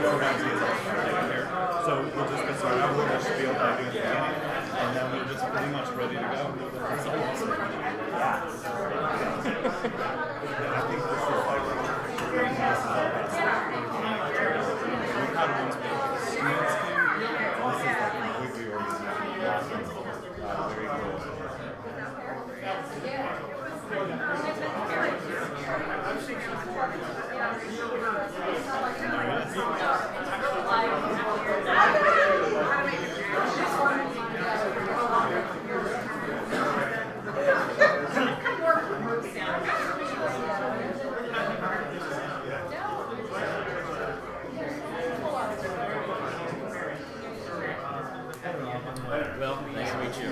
sometimes he gets like here. So we'll just get started out with a spiel that I do at the beginning, and then we're just pretty much ready to go. That's awesome. Yeah. I think this is like great mass of all that stuff. We've had one students team. This is like completely organized. Very cool. Well, nice to meet you.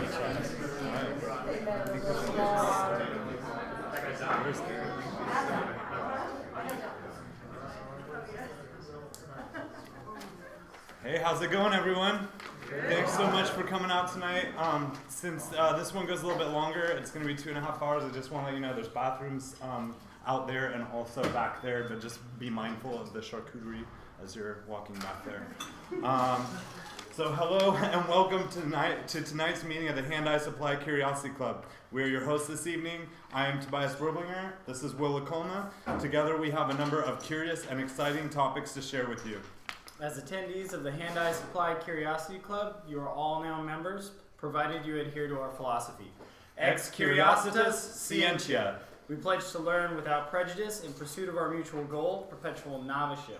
Hey, how's it going, everyone? Thanks so much for coming out tonight. Since this one goes a little bit longer, it's going to be 2.5 hours. I just want to let you know there's bathrooms out there and also back there, but just be mindful of the charcuterie as you're walking back there. So hello and welcome to tonight's meeting of the Hand-Eye Supply Curiosity Club. We are your hosts this evening. I am Tobias Berblinger. This is Will Lacoma. Together we have a number of curious and exciting topics to share with you. As attendees of the Hand-Eye Supply Curiosity Club, you are all now members, provided you adhere to our philosophy. Ex Curiositas Scientia. We pledge to learn without prejudice in pursuit of our mutual goal, perpetual noviceship.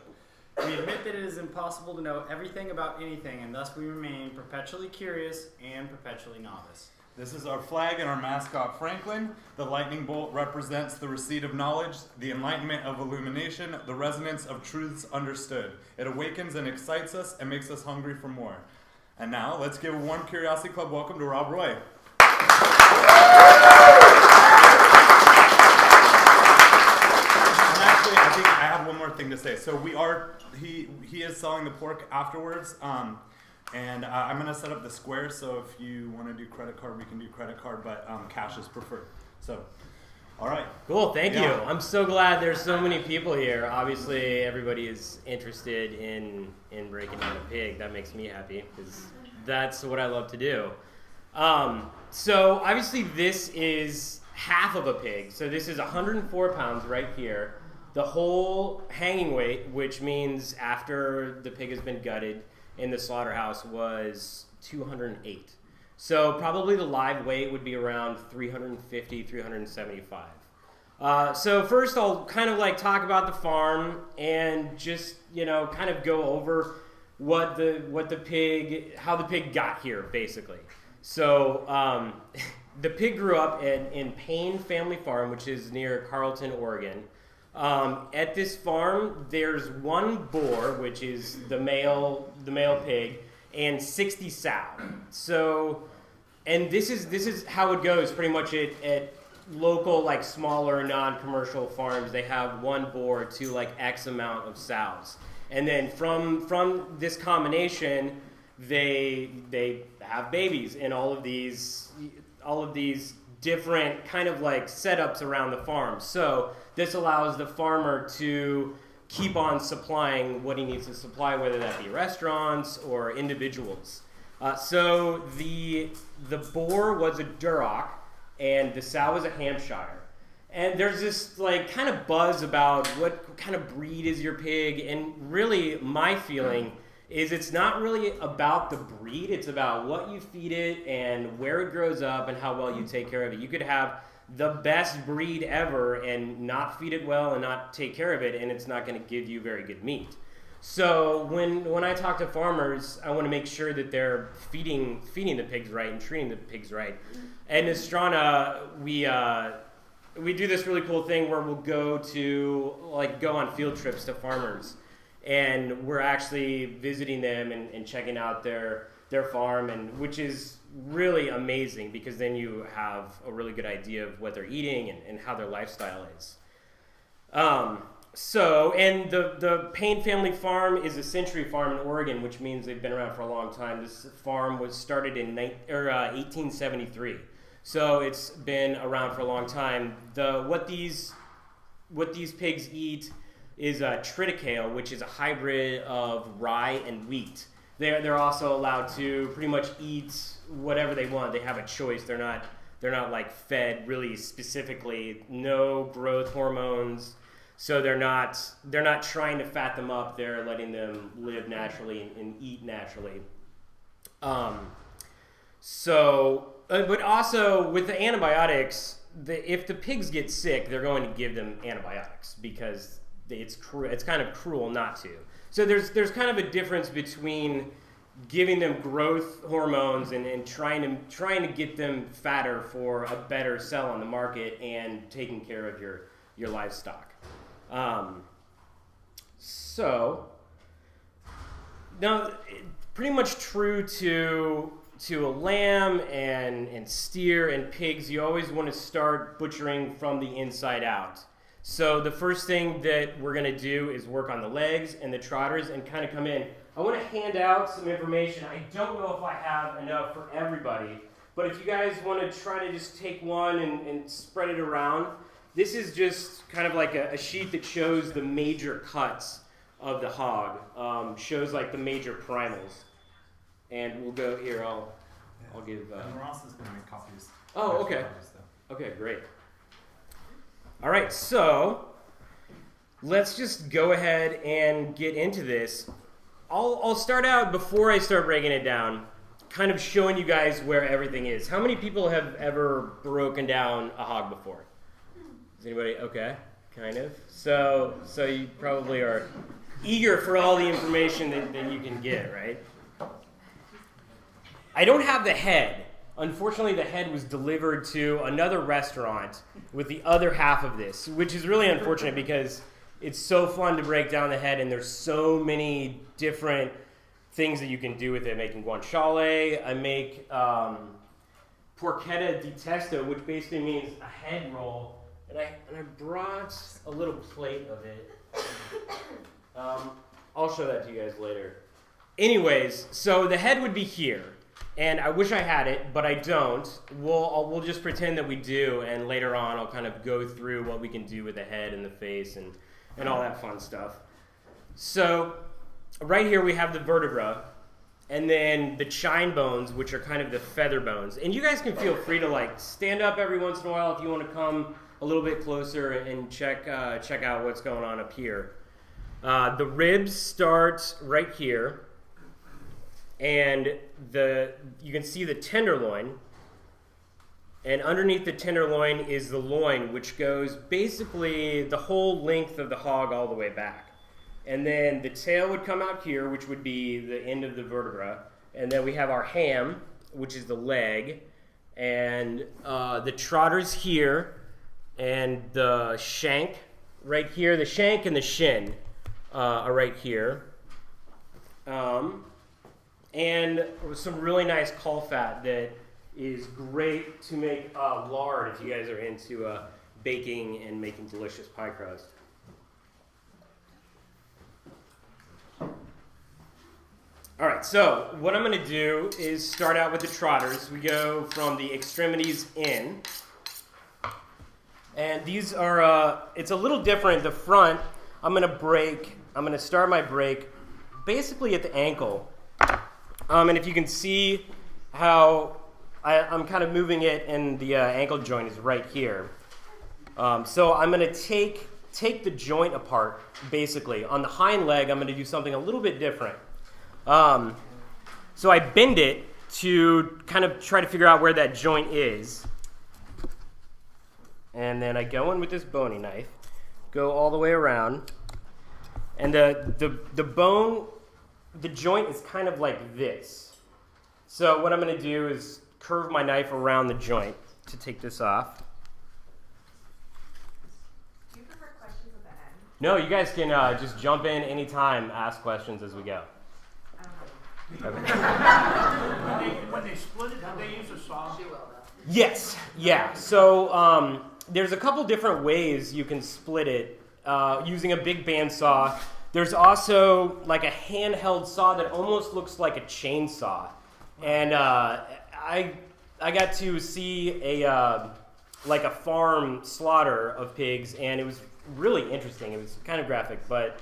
We admit that it is impossible to know everything about anything, and thus we remain perpetually curious and perpetually novice. This is our flag and our mascot, Franklin. The lightning bolt represents the receipt of knowledge, the enlightenment of illumination, the resonance of truths understood. It awakens and excites us and makes us hungry for more. And now, let's give a warm Curiosity Club welcome to Rob Roy. Actually, I think I have one more thing to say. So he is selling the pork afterwards. And I'm going to set up the square, so if you want to do credit card, we can do credit card, but cash is preferred. So, all right. Cool, thank you. I'm so glad there's so many people here. Obviously, everybody is interested in breaking down a pig. That makes me happy, because that's what I love to do. So, obviously, this is half of a pig. So this is 104 pounds right here. The whole hanging weight, which means after the pig has been gutted, in the slaughterhouse was 208. So probably the live weight would be around 350, 375. So first I'll kind of like talk about the farm and just, kind of go over how the pig got here basically. So the pig grew up in Payne Family Farm, which is near Carlton, Oregon. At this farm, there's one boar, which is the male pig, and 60 sow. So, and this is how it goes pretty much at local, like smaller non-commercial farms. They have one boar to like X amount of sows, and then from this combination, they have babies in all of these different kind of like setups around the farm. So this allows the farmer to keep on supplying what he needs to supply, whether that be restaurants or individuals. So the boar was a Duroc and the sow was a Hampshire. And there's this like kind of buzz about what kind of breed is your pig, and really my feeling is it's not really about the breed, it's about what you feed it and where it grows up and how well you take care of it. You could have the best breed ever and not feed it well and not take care of it, and it's not going to give you very good meat. So when I talk to farmers, I want to make sure that they're feeding the pigs right and treating the pigs right. And at Estrana, we do this really cool thing where we'll go on field trips to farmers, and we're actually visiting them and checking out their farm, and which is really amazing because then you have a really good idea of what they're eating and how their lifestyle is. And the Payne Family Farm is a century farm in Oregon, which means they've been around for a long time. This farm was started in 1873, so it's been around for a long time. What these pigs eat, is triticale, which is a hybrid of rye and wheat. They're also allowed to pretty much eat whatever they want. They have a choice. They're not like fed really specifically. No growth hormones. So they're not trying to fat them up. They're letting them live naturally and eat naturally. But also with the antibiotics, if the pigs get sick, they're going to give them antibiotics because it's kind of cruel not to. So there's kind of a difference between giving them growth hormones and trying to get them fatter for a better sell on the market and taking care of your livestock. So now, pretty much true to a lamb and steer and pigs, you always want to start butchering from the inside out. So the first thing that we're going to do is work on the legs and the trotters and kind of come in. I want to hand out some information. I don't know if I have enough for everybody, but if you guys want to try to just take one and spread it around, this is just kind of like a sheet that shows the major cuts of the hog, shows like the major primals. And we'll go here, I'll give... and Ross is going to make copies. Oh, okay. Okay, great. All right, so let's just go ahead and get into this. I'll start out, before I start breaking it down, kind of showing you guys where everything is. How many people have ever broken down a hog before? Is anybody? Okay, kind of. So you probably are eager for all the information that you can get, right? I don't have the head. Unfortunately, the head was delivered to another restaurant with the other half of this, which is really unfortunate because it's so fun to break down the head, and there's so many different things that you can do with it. Making guanciale, I make porchetta di testo, which basically means a head roll, and I brought a little plate of it. I'll show that to you guys later. Anyways, so the head would be here. And I wish I had it, but I don't. We'll just pretend that we do, and later on I'll kind of go through what we can do with the head and the face and all that fun stuff. So right here we have the vertebra, and then the chine bones, which are kind of the feather bones. And you guys can feel free to like stand up every once in a while if you want to come a little bit closer and check out what's going on up here. The ribs start right here. And you can see the tenderloin, and underneath the tenderloin is the loin, which goes basically the whole length of the hog all the way back. And then the tail would come out here, which would be the end of the vertebra. And then we have our ham, which is the leg, and the trotters here, and the shank right here. The shank and the shin are right here. And some really nice caul fat that is great to make lard if you guys are into baking and making delicious pie crust. All right, so what I'm going to do is start out with the trotters. We go from the extremities in. And these are, it's a little different. The front, I'm going to start my break basically at the ankle. And if you can see how I'm kind of moving it, and the ankle joint is right here. So I'm going to take the joint apart, basically. On the hind leg, I'm going to do something a little bit different. So I bend it to kind of try to figure out where that joint is. And then I go in with this boning knife, go all the way around. And the bone... The joint is kind of like this. So what I'm going to do is curve my knife around the joint to take this off. Do you prefer questions at the end? No, you guys can just jump in anytime, ask questions as we go. I don't know. Okay. When they split it, do they use a saw? She will though. Yes, yeah. So there's a couple different ways you can split it using a big bandsaw. There's also like a handheld saw that almost looks like a chainsaw, and I got to see a farm slaughter of pigs, and it was really interesting. It was kind of graphic, but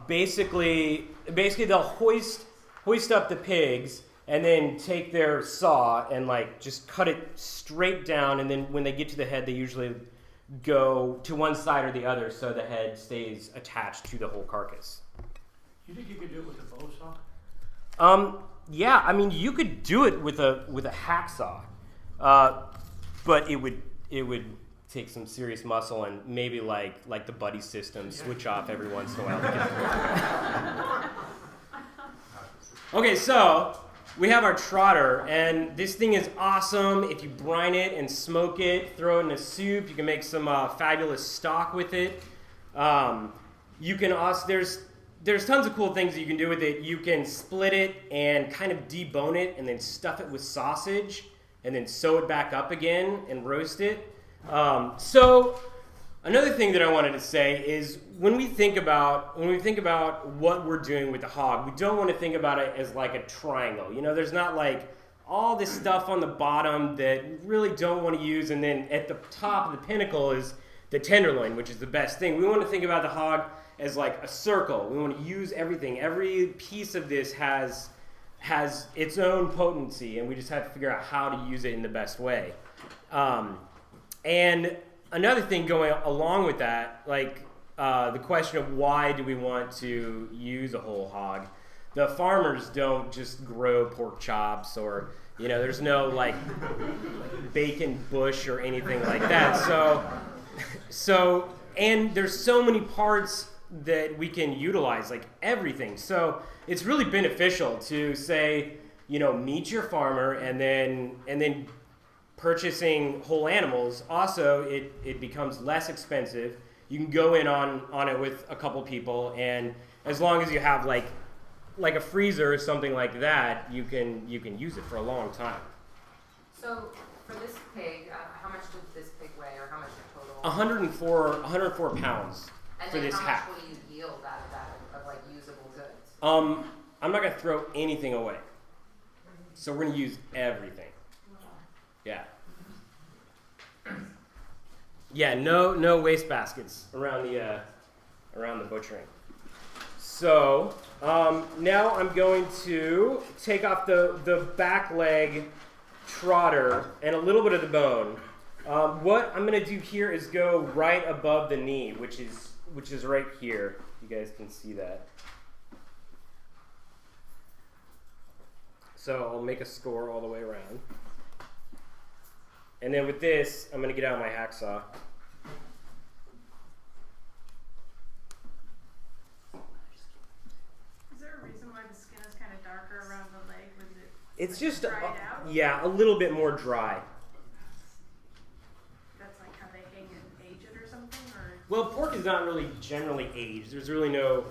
basically they'll hoist up the pigs and then take their saw and like just cut it straight down, and then when they get to the head, they usually go to one side or the other so the head stays attached to the whole carcass. You think you could do it with a bow saw? Yeah, I mean you could do it with a hacksaw, but it would take some serious muscle and maybe like the buddy system, switch off every once in a while. Okay, so we have our trotter, and this thing is awesome. If you brine it and smoke it, throw it in a soup, you can make some fabulous stock with it. You can also there's tons of cool things that you can do with it. You can split it and kind of debone it, and then stuff it with sausage, and then sew it back up again and roast it. So another thing that I wanted to say is when we think about what we're doing with the hog, we don't want to think about it as like a triangle. You know, there's not like all this stuff on the bottom that we really don't want to use, and then at the top of the pinnacle is the tenderloin, which is the best thing. We want to think about the hog as like a circle. We want to use everything. Every piece of this has its own potency, and we just have to figure out how to use it in the best way. And another thing going along with that, like the question of why do we want to use a whole hog? The farmers don't just grow pork chops, or there's no like bacon bush or anything like that. So and there's so many parts that we can utilize, like everything. So it's really beneficial to say, meet your farmer, and then purchasing whole animals. Also, it becomes less expensive. You can go in on it with a couple people, and as long as you have like a freezer or something like that, you can use it for a long time. So for this pig, how much did this pig weigh, or how much in total? 104 pounds And for then this how hack. much will you yield out of that of like usable goods? I'm not gonna throw anything away, so we're gonna use everything. Yeah. Yeah, no waste baskets around the butchering. So now I'm going to take off the back leg trotter and a little bit of the bone. What I'm gonna do here is go right above the knee, which is right here. You guys can see that. So I'll make a score all the way around. And then with this, I'm going to get out my hacksaw. Is there a reason why the skin is kind of darker around the leg? Was it It's just, dried out? yeah, a little bit more dry. That's like how they hang and age it or something? Or Well, pork is not really generally aged. There's really no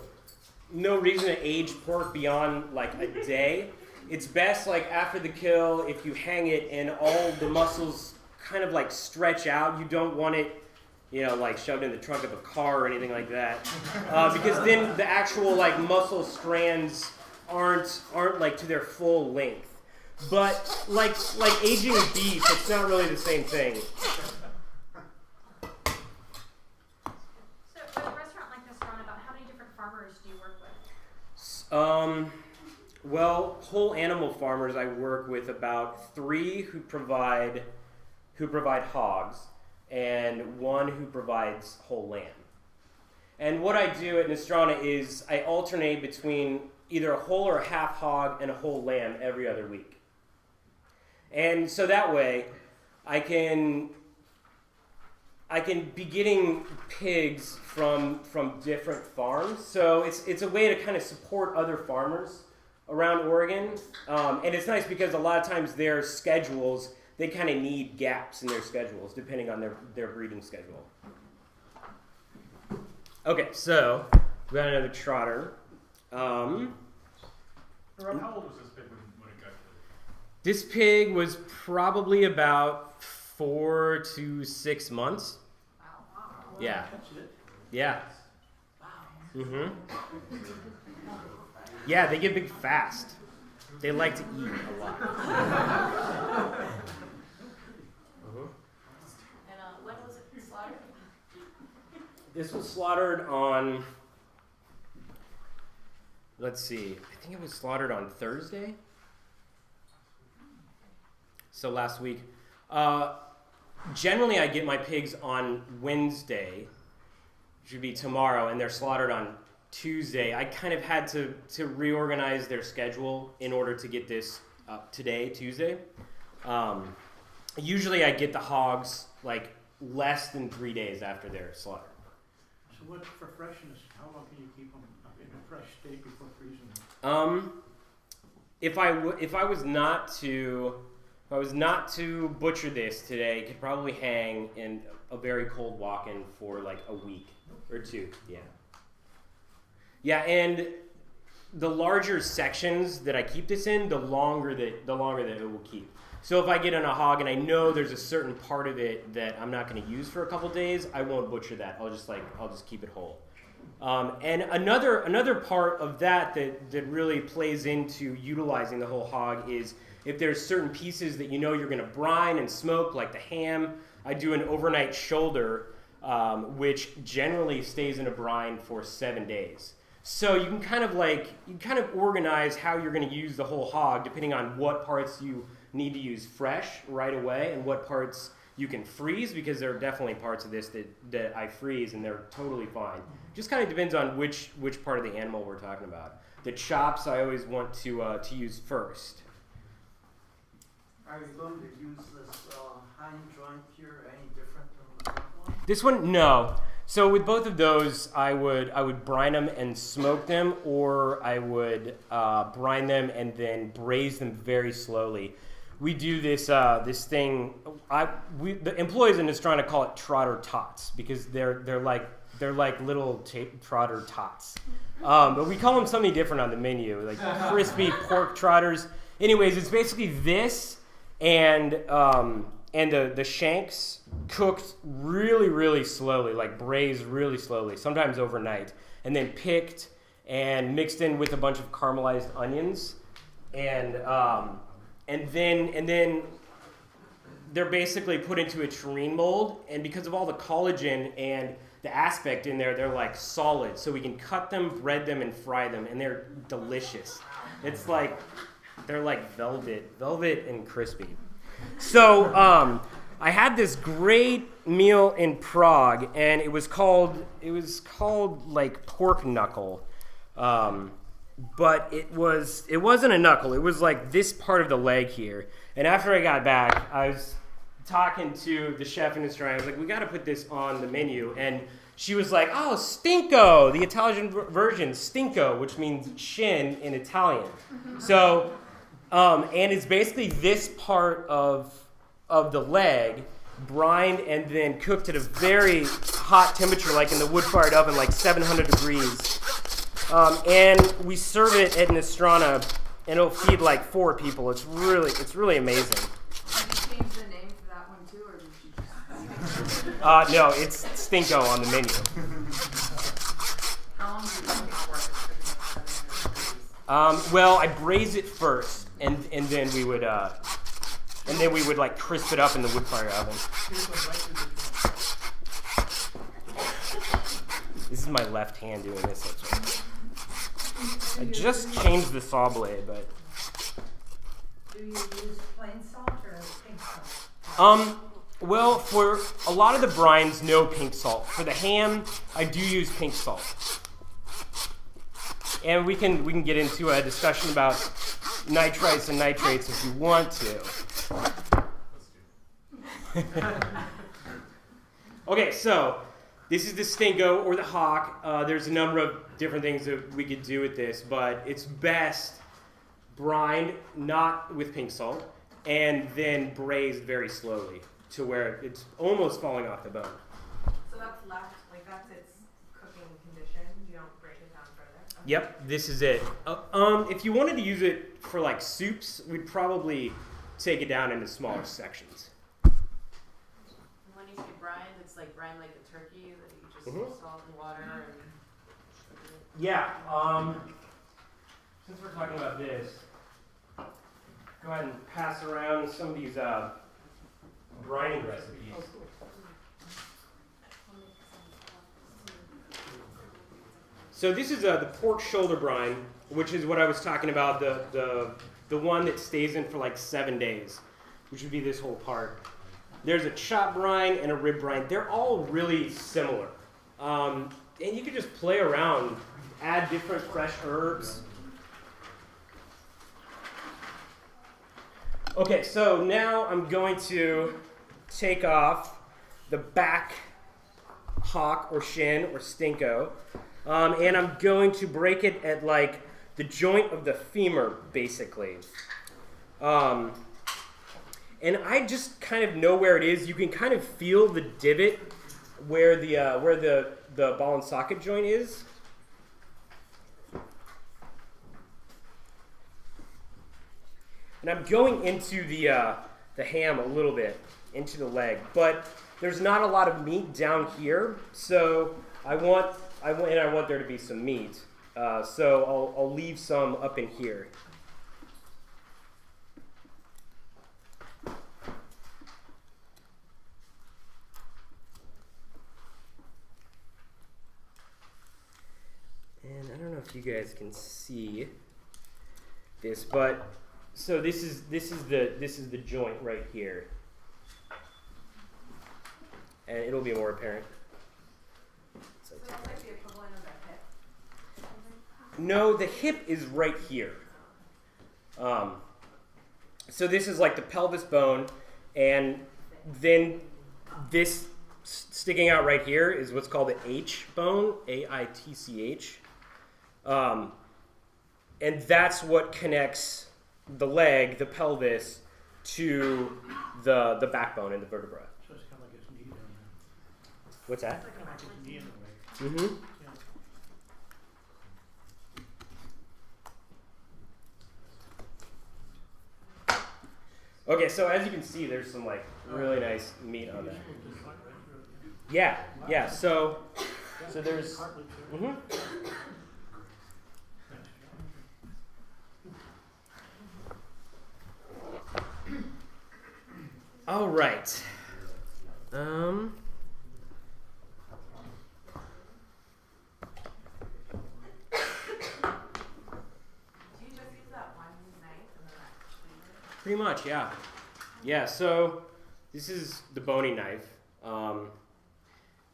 reason to age pork beyond like a day. It's best like after the kill, if you hang it and all the muscles kind of like stretch out. You don't want it, like shoved in the trunk of a car or anything like that, because then the actual like muscle strands aren't like to their full length. But like aging beef, it's not really the same thing. So with a restaurant like this, Ron, about how many different farmers do you work with? Well, whole animal farmers, I work with about 3 who provide hogs, and 1 who provides whole lamb. And what I do at Nostrana is I alternate between either a whole or a half hog and a whole lamb every other week. And so that way, I can be getting pigs from different farms. So it's a way to kind of support other farmers around Oregon. And it's nice because a lot of times their schedules, they kind of need gaps in their schedules depending on their breeding schedule. Okay, so we got another trotter. Rob, how old was this pig when it got killed? This pig was probably about 4 to 6 months. Wow. Yeah. That's it. Yeah. Mm-hmm. Yeah, they get big fast. They like to eat a lot. And when was it slaughtered? This was slaughtered on, let's see, I think it was slaughtered on Thursday. So last week. Generally, I get my pigs on Wednesday, which would be tomorrow, and they're slaughtered on Tuesday. I kind of had to reorganize their schedule in order to get this today, Tuesday. Usually I get the hogs like less than 3 days after they're slaughtered. So what for freshness? How long can you keep them in a fresh state before freezing them? If I was not to butcher this today, it could probably hang in a very cold walk-in for like a week or two. Yeah. Yeah, and the larger sections that I keep this in, the longer that it will keep. So if I get in a hog and I know there's a certain part of it that I'm not going to use for a couple days, I won't butcher that. I'll just keep it whole. And another part of that really plays into utilizing the whole hog is if there's certain pieces that you know you're going to brine and smoke, like the ham. I do an overnight shoulder, which generally stays in a brine for 7 days. So you can kind of organize how you're going to use the whole hog depending on what parts you need to use fresh right away and what parts you can freeze, because there are definitely parts of this that I freeze and they're totally fine. Just kind of depends on which part of the animal we're talking about. The chops I always want to use first. Are you going to use this hind joint here any different than the front one? This one, no. So with both of those, I would brine them and smoke them, or I would brine them and then braise them very slowly. We do this thing. The employees in Nostrana call it trotter tots because they're like little trotter tots. But we call them something different on the menu, like crispy pork trotters. Anyways, it's basically this and the shanks cooked really, really slowly, like braised really slowly, sometimes overnight, and then picked and mixed in with a bunch of caramelized onions, and then they're basically put into a tureen mold, and because of all the collagen and the aspect in there, they're like solid, so we can cut them, bread them, and fry them, and they're delicious. It's like they're like velvet and crispy. So I had this great meal in Prague, and it was called like pork knuckle, but it wasn't a knuckle. It was like this part of the leg here. And after I got back, I was talking to the chef in Nostrana. I was like, we got to put this on the menu, and she was like, oh, stinco, the Italian version, stinco, which means shin in Italian. So. And it's basically this part of the leg, brined and then cooked at a very hot temperature, like in the wood-fired oven, like 700 degrees. And we serve it at Nostrana, and it'll feed like 4 people. It's really amazing. Have you changed the name for that one too, or did you just? No, it's stinko on the menu. How long do you cook it for? Well, I braise it first. And then we would like crisp it up in the wood fire oven. This is my left hand doing this. That's right. I just changed the saw blade, but. Do you use plain salt or pink salt? Well, for a lot of the brines, no pink salt. For the ham, I do use pink salt. And we can get into a discussion about nitrites and nitrates if you want to. Okay, so this is the stinko or the hock. There's a number of different things that we could do with this, but it's best brined, not with pink salt, and then braised very slowly to where it's almost falling off the bone. So that's left, like that's its cooking condition. You don't break it down further. Okay. Yep, this is it. If you wanted to use it for like soups, we'd probably take it down into smaller sections. And when you say brine, it's like brine like a turkey that you just salt and water and. Yeah. Since we're talking about this, go ahead and pass around some of these brining recipes. So this is the pork shoulder brine, which is what I was talking about, the one that stays in for like 7 days, which would be this whole part. There's a chop brine and a rib brine. They're all really similar. And you can just play around, add different fresh herbs. Okay, so now I'm going to take off the back hock or shin or stinko, and I'm going to break it at like the joint of the femur, basically. And I just kind of know where it is. You can kind of feel the divot where the ball and socket joint is. And I'm going into the ham a little bit, into the leg, but there's not a lot of meat down here, so I want there to be some meat. So I'll leave some up in here. And I don't know if you guys can see this, but so this is the joint right here, and it'll be more apparent. So it's like the equivalent of a hip? No, the hip is right here. So this is like the pelvis bone, and then this sticking out right here is what's called the H bone, AITCH. And that's what connects the leg, the pelvis, to the backbone and the vertebra. So it's kind of like his knee down there. What's that? Kind of like his knee in the way. Mm-hmm. Okay, so as you can see, there's some like really nice meat on that. Yeah. So there's. Mm-hmm. All right. Pretty much, yeah. Yeah, so this is the boning knife.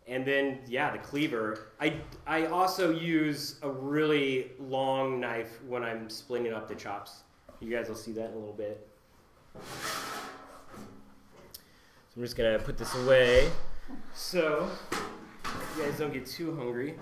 And then, yeah, the cleaver. I also use a really long knife when I'm splitting up the chops. You guys will see that in a little bit. So I'm just going to put this away so you guys don't get too hungry.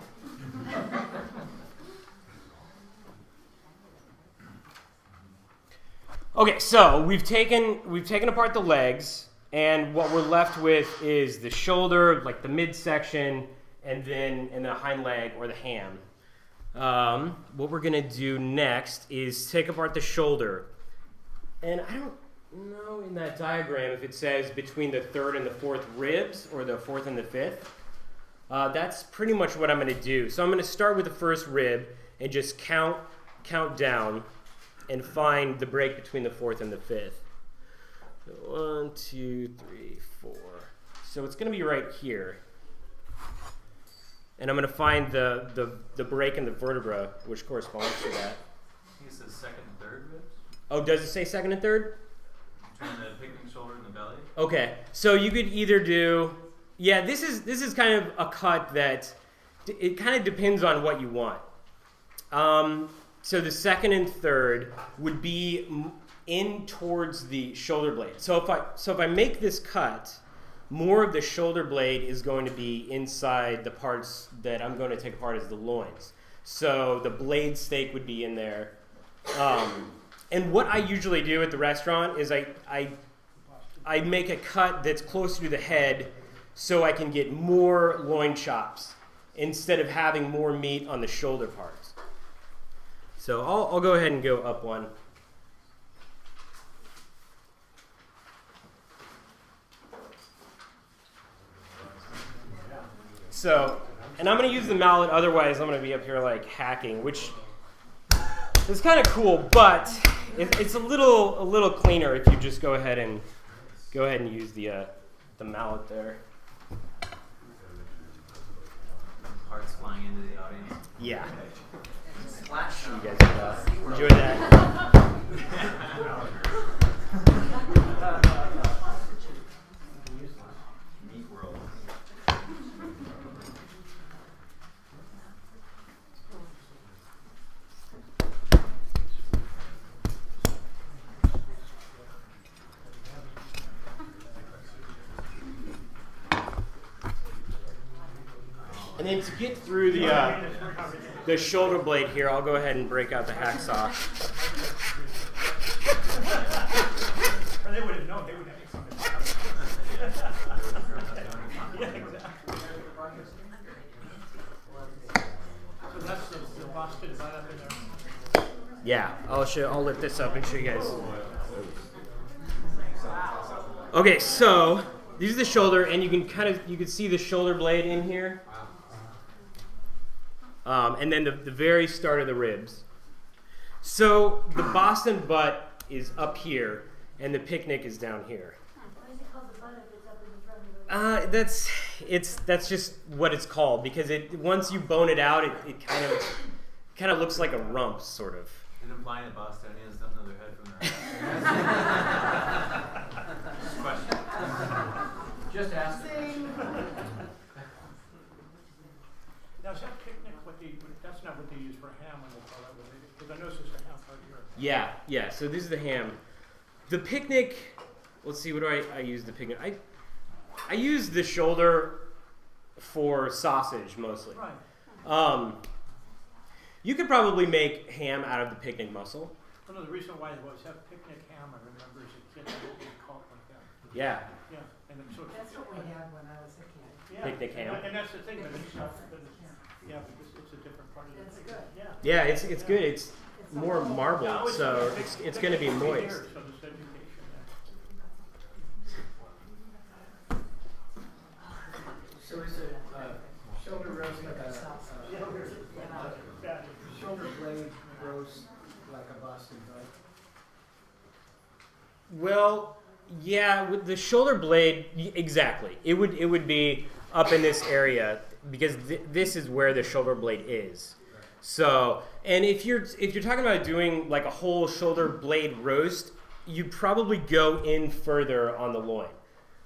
Okay, so we've taken apart the legs, and what we're left with is the shoulder, like the midsection, and the hind leg or the ham. What we're gonna do next is take apart the shoulder, and I don't know in that diagram if it says between the third and the fourth ribs or the fourth and the fifth. That's pretty much what I'm gonna do. So I'm gonna start with the first rib and just count down and find the break between the fourth and the fifth. 1, 2, 3, 4. So it's going to be right here. And I'm going to find the break in the vertebra, which corresponds to that. I think it says second and third ribs. Oh, does it say second and third? Between the picnic shoulder and the belly. Okay. So you could either do... Yeah, this is kind of a cut that... It kind of depends on what you want. So the second and third would be in towards the shoulder blade. So if I make this cut, more of the shoulder blade is going to be inside the parts that I'm going to take apart as the loins. So the blade steak would be in there. And what I usually do at the restaurant is I make a cut that's closer to the head so I can get more loin chops instead of having more meat on the shoulder parts. So I'll go ahead and go up one. So, and I'm going to use the mallet, otherwise I'm going to be up here like hacking, which is kind of cool, but it's a little cleaner if you just go ahead and use the mallet there. Parts flying into the audience. Yeah. Splash You down. guys enjoy that. Meat world. And then to get through the shoulder blade here, I'll go ahead and break out the hacksaw. Or they wouldn't know, they would have something. Yeah, exactly. So that's the Boston, is that up in there? Yeah, I'll lift this up and show you guys. Okay, so these are the shoulder, and you can see the shoulder blade in here. And then the very start of the ribs. So the Boston butt is up here, and the picnic is down here. Why is it called the butt if it's up in the front of the That's just what it's called, because once you bone it out, it kind of looks like a rump, sort of. Is it implying that Bostonians don't know their head from their ass? Question. Just asking. Now, is that picnic that's not what they use for ham when they call that, because I noticed there's a ham part here. Yeah. So this is the ham. The picnic. Let's see. What do I use the picnic? I use the shoulder for sausage mostly. Right. You could probably make ham out of the picnic muscle. One of the reason why it was have picnic ham, I remember as a kid, they called it like that. Yeah. Yeah, and then so That's what we had when I was a kid. yeah. Picnic ham. And that's the thing, but it's not, yeah, because it's a different part of That's it. good. Yeah. Yeah, it's good. It's more marbled, so it's going to be moist. So this education, So is it shoulder roast like a shoulder blade roast like a Boston butt? Well, yeah, with the shoulder blade, exactly. It would be up in this area because this is where the shoulder blade is. So, and if you're talking about doing like a whole shoulder blade roast, you'd probably go in further on the loin.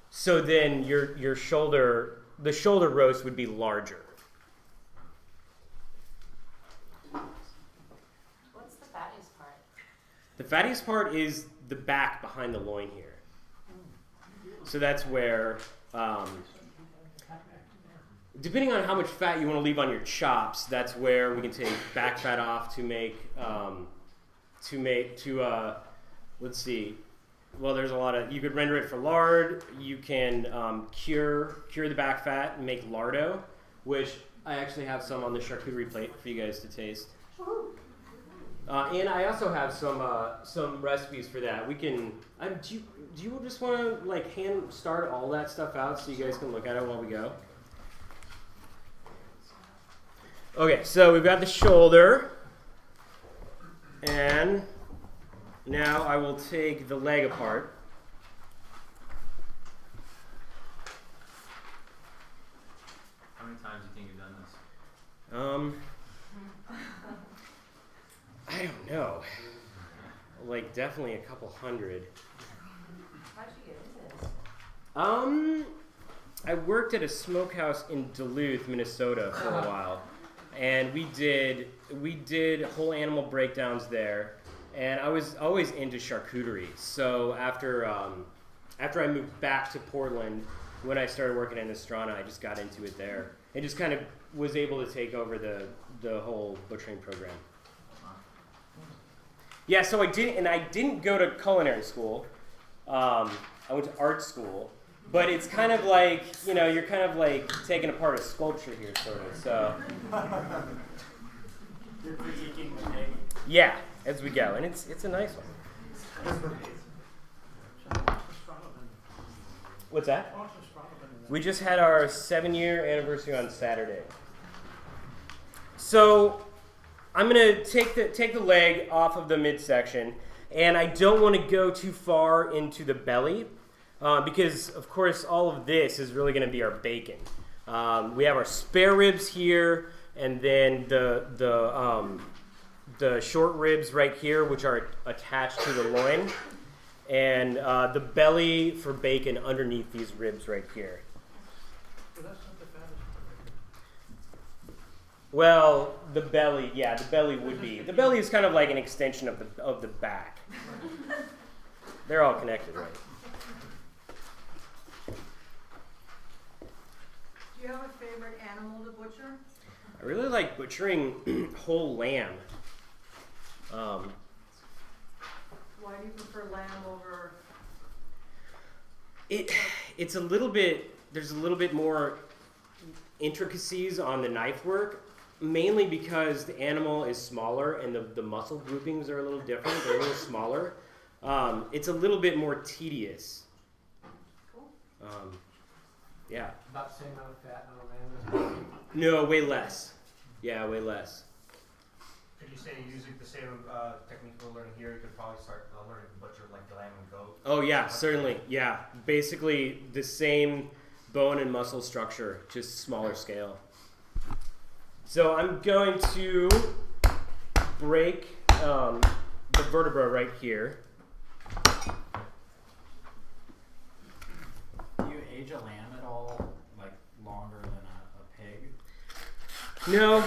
So then the shoulder roast would be larger. What's the fattiest part? The fattiest part is the back behind the loin here. So that's where, depending on how much fat you want to leave on your chops, that's where we can take back fat off to make, let's see. Well, there's a lot of, you could render it for lard. You can cure the back fat and make lardo, which I actually have some on the charcuterie plate for you guys to taste. And I also have some recipes for that. We can. Do you just want to like hand start all that stuff out so you guys can look at it while we go? Okay, so we've got the shoulder, and now I will take the leg apart. How many times do you think you've done this? I don't know. Like definitely a couple hundred. How'd you get into this? I worked at a smokehouse in Duluth, Minnesota for a while. And we did whole animal breakdowns there. And I was always into charcuterie. So after I moved back to Portland, when I started working in Estrana, I just got into it there. And just kind of was able to take over the whole butchering program. Yeah, so I didn't go to culinary school. I went to art school, but it's kind of like, you're kind of like taking apart a sculpture here, sort of. So You're critiquing the egg. yeah, as we go, and it's a nice one. What's that? We just had our 7-year anniversary on Saturday. So I'm gonna take the leg off of the midsection, and I don't want to go too far into the belly because, of course, all of this is really going to be our bacon. We have our spare ribs here, and then the short ribs right here, which are attached to the loin, and the belly for bacon underneath these ribs right here. So that's not the fattest part. Well, the belly, yeah, the belly would be. The belly is kind of like an extension of the back. They're all connected, right? Do you have a favorite animal to butcher? I really like butchering whole lamb. Why do you prefer lamb over? It's a little bit. There's a little bit more intricacies on the knife work, mainly because the animal is smaller and the muscle groupings are a little different. They're a little smaller. It's a little bit more tedious. Cool. Yeah. About the same amount of fat on a lamb? No, way less. Yeah, way less. Could you say using the same technique we're learning here, you could probably start learning to butcher like the lamb and goat? Oh yeah, certainly. Yeah, basically the same bone and muscle structure, just smaller scale. So I'm going to break the vertebra right here. Do you age a lamb at all, like longer than a pig? No,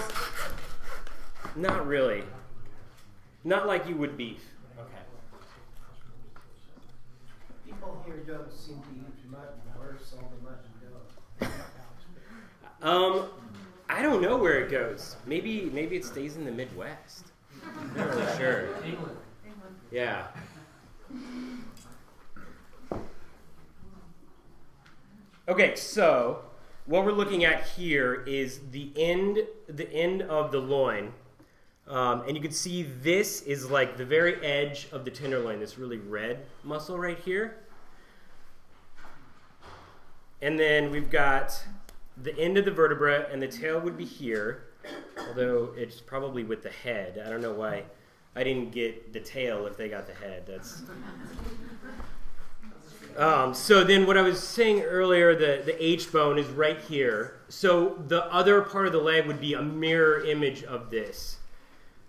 not really. Not like you would beef. Okay. People here don't seem to eat mutton, worse all the mutton goes. I don't know where it goes. Maybe it stays in the Midwest. I'm not really sure. England. Yeah. Okay, so what we're looking at here is the end of the loin. And you can see this is like the very edge of the tenderloin, this really red muscle right here. And then we've got the end of the vertebra, and the tail would be here, although it's probably with the head. I don't know why I didn't get the tail if they got the head. That's so then what I was saying earlier, the H bone is right here. So the other part of the leg would be a mirror image of this.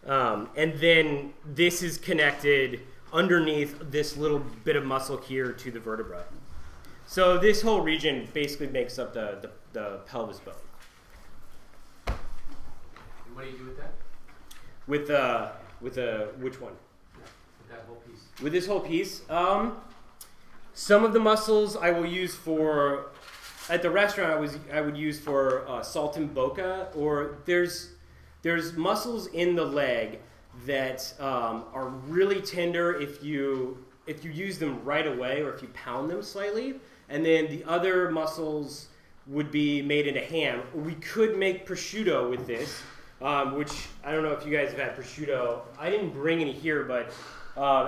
And then this is connected underneath this little bit of muscle here to the vertebra. So this whole region basically makes up the pelvis bone. And what do you do with that? With which one? With that whole piece? With this whole piece? Some of the muscles I will use for, at the restaurant I would use for saltimbocca, or there's muscles in the leg that are really tender if you use them right away or if you pound them slightly. And then the other muscles would be made into ham. We could make prosciutto with this, which I don't know if you guys have had prosciutto. I didn't bring any here, but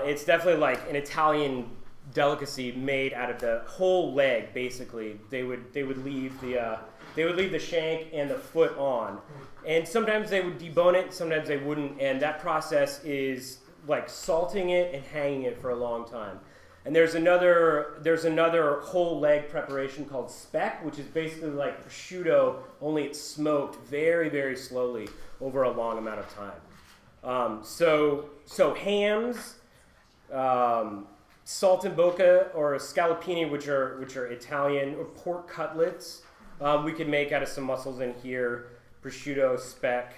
it's definitely like an Italian delicacy made out of the whole leg. Basically, they would leave the shank and the foot on, and sometimes they would debone it, sometimes they wouldn't, and that process is like salting it and hanging it for a long time. And there's another whole leg preparation called speck, which is basically like prosciutto, only it's smoked very, very slowly over a long amount of time. So hams, saltimbocca or scallopini, which are Italian, or pork cutlets, we could make out of some muscles in here. Prosciutto, speck.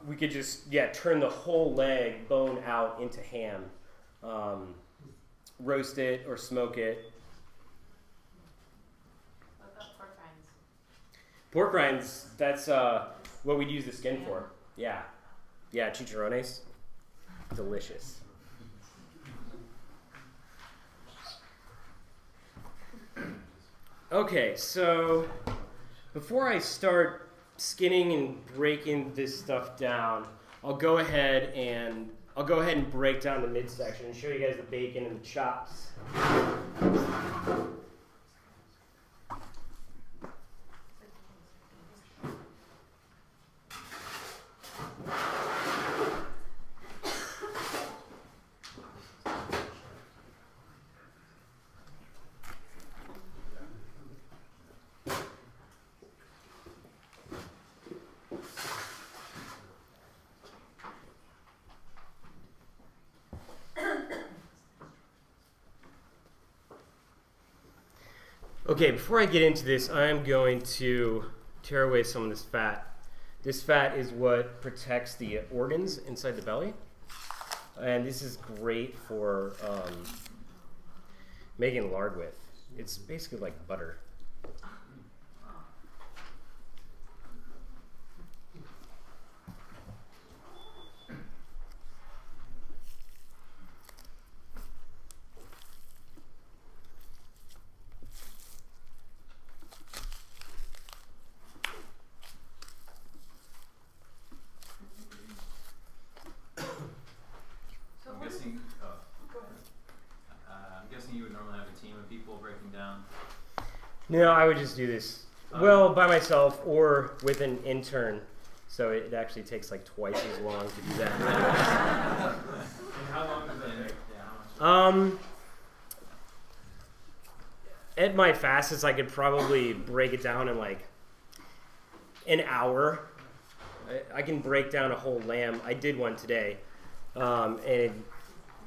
We could just turn the whole leg bone out into ham. Roast it or smoke it. What about pork rinds? Pork rinds, that's what we'd use the skin for. Yeah. Yeah, chicharrones. Delicious. Okay, so before I start skinning and breaking this stuff down, I'll go ahead and break down the midsection and show you guys the bacon and the chops. Okay, before I get into this, I'm going to tear away some of this fat. This fat is what protects the organs inside the belly. And this is great for making lard with. It's basically like butter. I'm guessing you would normally have a team of people breaking down. No, I would just do this, well, by myself or with an intern. So it actually takes like twice as long to do that. And how long does that take? Yeah, how much? At my fastest, I could probably break it down in like an hour. I can break down a whole lamb. I did one today, and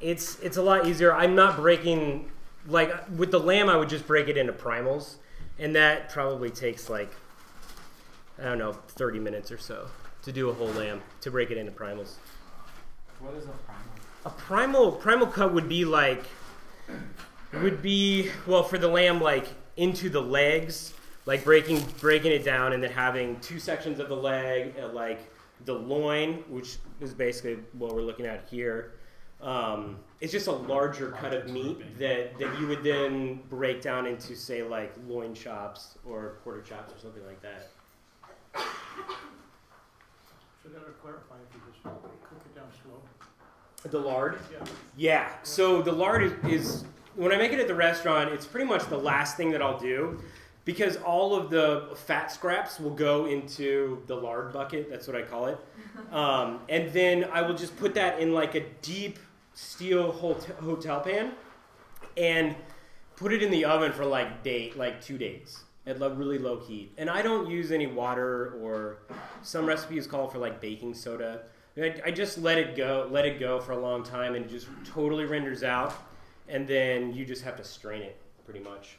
it's a lot easier. I'm not breaking, like with the lamb, I would just break it into primals, and that probably takes like, I don't know, 30 minutes or so to do a whole lamb, to break it into primals. What is a primal? A primal cut would be like, well, for the lamb, like into the legs, like breaking it down and then having two sections of the leg, like the loin, which is basically what we're looking at here. It's just a larger cut of meat that you would then break down into, say, like loin chops or quarter chops or something like that. So that would clarify if you just cook it down slow. The lard? Yeah. Yeah. So the lard is when I make it at the restaurant, it's pretty much the last thing that I'll do because all of the fat scraps will go into the lard bucket. That's what I call it. And then I will just put that in like a deep steel hotel pan and put it in the oven for like 2 days at really low heat. And I don't use any water, or some recipes call for like baking soda. I just let it go for a long time, and it just totally renders out. And then you just have to strain it, pretty much.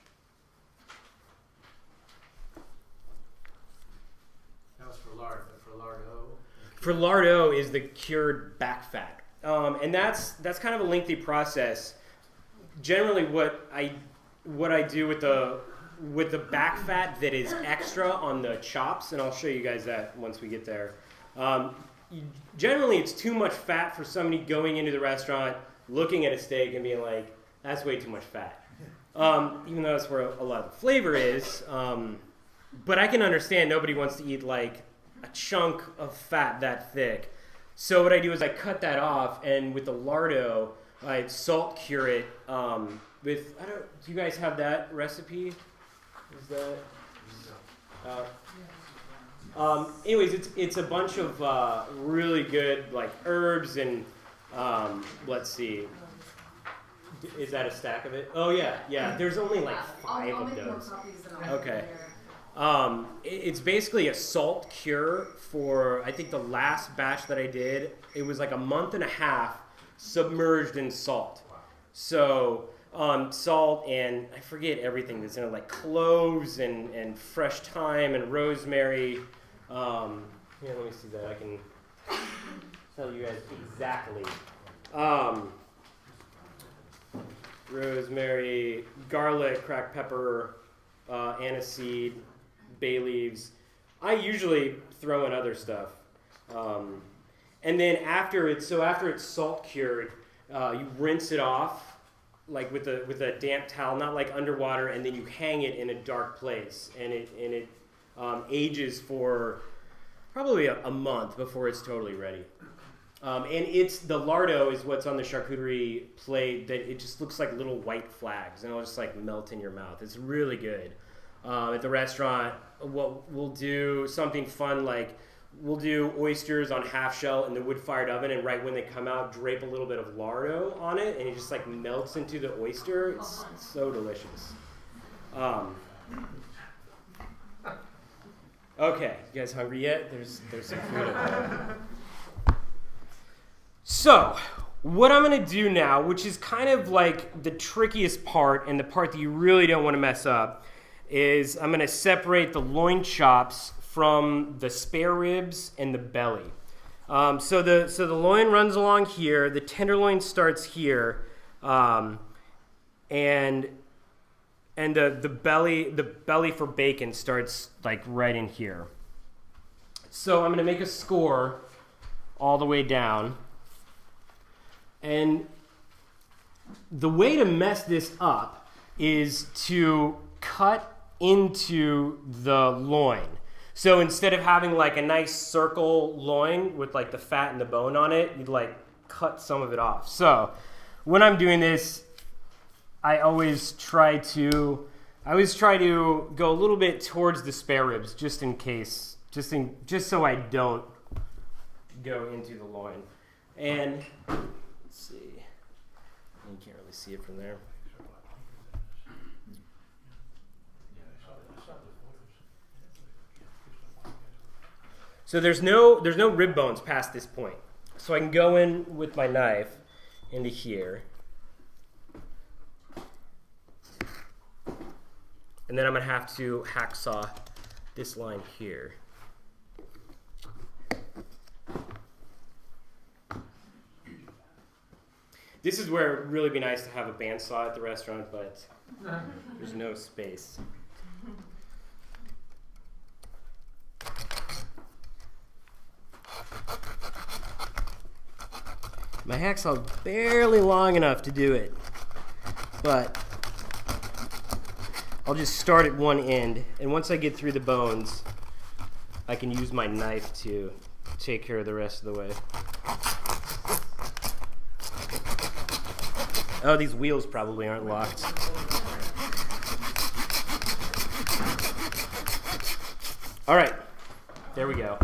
That was for lard, but for lardo? For lardo is the cured back fat. And that's kind of a lengthy process. Generally what I do with the back fat that is extra on the chops, and I'll show you guys that once we get there. Generally, it's too much fat for somebody going into the restaurant, looking at a steak and being like, that's way too much fat. Even though that's where a lot of the flavor is. But I can understand nobody wants to eat like a chunk of fat that thick. So what I do is I cut that off, and with the lardo, I salt cure it do you guys have that recipe? Is that... anyways, it's a bunch of really good like herbs and let's see, is that a stack of it? Oh yeah. There's only like 5 I'll of make more those. copies and I'll Okay. share. It's basically a salt cure for, I think the last batch that I did, it was like a month and a half submerged in salt. So salt and I forget everything that's in it, like cloves and fresh thyme and rosemary. Let me see that. I can tell you guys exactly. Rosemary, garlic, cracked pepper, aniseed, bay leaves. I usually throw in other stuff. And then after it's salt cured, you rinse it off like with a damp towel, not like underwater, and then you hang it in a dark place, and it ages for probably a month before it's totally ready. And it's the lardo is what's on the charcuterie plate that it just looks like little white flags, and it'll just like melt in your mouth. It's really good. At the restaurant, we'll do something fun like we'll do oysters on half shell in the wood-fired oven, and right when they come out, drape a little bit of lardo on it, and it just like melts into the oyster. It's so delicious. Okay, you guys hungry yet? There's some food up there. So, what I'm going to do now, which is kind of like the trickiest part and the part that you really don't want to mess up, is I'm going to separate the loin chops from the spare ribs and the belly. So the loin runs along here. The tenderloin starts here, and the belly for bacon starts like right in here. So I'm going to make a score all the way down, and the way to mess this up is to cut into the loin. So instead of having like a nice circle loin with like the fat and the bone on it, you'd like cut some of it off. So when I'm doing this, I always try to go a little bit towards the spare ribs just in case, just so I don't go into the loin. And let's see, you can't really see it from there. So there's no rib bones past this point. So I can go in with my knife into here. And then I'm going to have to hacksaw this line here. This is where it would really be nice to have a bandsaw at the restaurant, but there's no space. My hacksaw's barely long enough to do it, but I'll just start at one end, and once I get through the bones, I can use my knife to take care of the rest of the way. Oh, these wheels probably aren't locked. All right, there we go.